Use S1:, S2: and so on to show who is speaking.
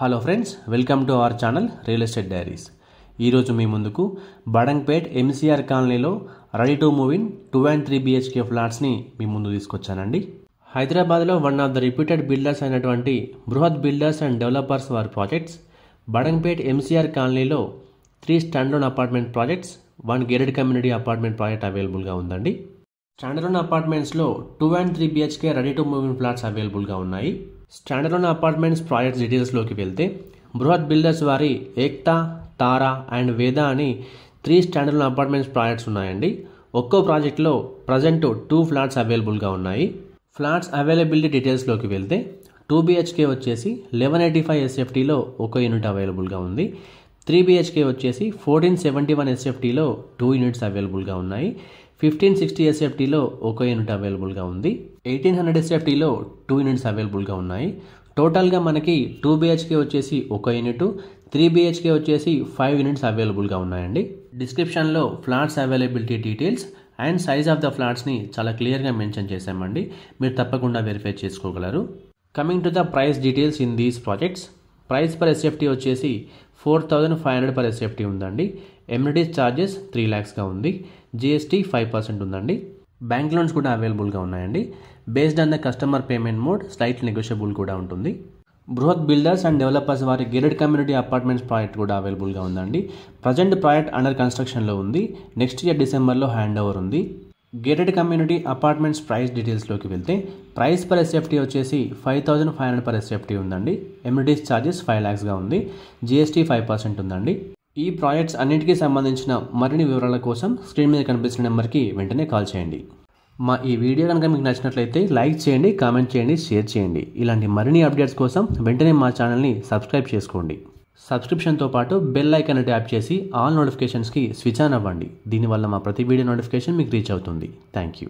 S1: Hello friends, welcome to our channel real estate diaries. ఈరోజు మీ ముందుకు బడంగ్పేట్ ఎంసీఆర్ కాలనీలో ready to move in 2 and 3 BHK ఫ్లాట్స్ని మీ ముందు తీసుకొచ్చానండి. హైదరాబాద్లో one of the reputed builders అయినటువంటి బృహత్ బిల్డర్స్ అండ్ డెవలపర్స్ వారి ప్రాజెక్ట్స్ బడంగ్పేట్ ఎంసీఆర్ కాలనీలో 3 standard apartment projects, 1 gated community apartment project అవైలబుల్గా ఉందండి. స్టాండర్డ్ అపార్ట్మెంట్స్లో 2 and 3 BHK ready to move in flats అవైలబుల్గా ఉన్నాయి. స్టాండర్డ్ అపార్ట్మెంట్స్ ప్రాజెక్ట్స్ డీటెయిల్స్లోకి వెళ్తే బృహత్ బిల్డర్స్ వారి ఏక్తా, తారా అండ్ వేద అని 3 స్టాండర్డ్ అపార్ట్మెంట్స్ ప్రాజెక్ట్స్ ఉన్నాయండి. ఒక్కో ప్రాజెక్ట్లో ప్రజెంట్ 2 ఫ్లాట్స్ అవైలబుల్గా ఉన్నాయి. ఫ్లాట్స్ అవైలబిలిటీ డీటెయిల్స్లోకి వెళ్తే 2 BHK వచ్చేసి 1185 SFTలో ఒక యూనిట్ అవైలబుల్గా ఉంది. 3 BHK వచ్చేసి 1471 SFTలో 2 యూనిట్స్ అవైలబుల్గా ఉన్నాయి. 1560 SFTలో ఒక యూనిట్ అవైలబుల్గా ఉంది. 1800 SFTలో 2 యూనిట్స్ అవైలబుల్గా ఉన్నాయి. టోటల్గా మనకి 2 BHK వచ్చేసి ఒక యూనిట్, 3 BHK వచ్చేసి 5 యూనిట్స్ అవైలబుల్గా ఉన్నాయండి. డిస్క్రిప్షన్లో flats availability details and size of the ఫ్లాట్స్ని చాలా క్లియర్గా మెన్షన్ చేశామండి. మీరు తప్పకుండా వెరిఫై చేసుకోగలరు. Coming to the price details in these projects. Price per SFT వచ్చేసి 4500 per SFT ఉందండి. ఎమ్యూనిటీస్ ఛార్జెస్ 3 lakhsగా ఉంది. GST 5% ఉందండి. బ్యాంక్ లోన్స్ కూడా అవైలబుల్గా ఉన్నాయండి. Based on the customer payment mode slight negotiable కూడా ఉంటుంది. బృహత్ బిల్డర్స్ అండ్ డెవలపర్స్ వారి గేటెడ్ కమ్యూనిటీ అపార్ట్మెంట్స్ ప్రాజెక్ట్ కూడా అవైలబుల్గా ఉందండి. ప్రజెంట్ ప్రాజెక్ట్ అండర్ కన్స్ట్రక్షన్లో ఉంది. నెక్స్ట్ ఇయర్ డిసెంబర్లో హ్యాండ్ ఓవర్ ఉంది. గేటెడ్ కమ్యూనిటీ అపార్ట్మెంట్స్ ప్రైస్ డీటెయిల్స్లోకి వెళ్తే ప్రైస్ పర్ SFT వచ్చేసి 5500 per SFT ఉందండి. ఎమ్యూనిటీస్ ఛార్జెస్ 5 lakhsగా ఉంది. GST 5% ఉందండి. ఈ ప్రాజెక్ట్స్ అన్నింటికీ సంబంధించిన మరిన్ని వివరాల కోసం స్క్రీన్ మీద కనిపిస్తున్న నెంబర్కి వెంటనే కాల్ చేయండి. మా ఈ వీడియో కనుక మీకు నచ్చినట్లయితే లైక్ చేయండి, కామెంట్ చేయండి, షేర్ చేయండి. ఇలాంటి మరిన్ని అప్డేట్స్ కోసం వెంటనే మా ఛానల్ని సబ్స్క్రైబ్ చేసుకోండి. సబ్స్క్రిప్షన్తో పాటు బెల్ ఐకాన్ ట్యాప్ చేసి ఆల్ నోటిఫికేషన్స్కి స్విచ్ ఆన్ అవ్వండి. దీనివల్ల మా ప్రతి వీడియో నోటిఫికేషన్ మీకు రీచ్ అవుతుంది. Thank you.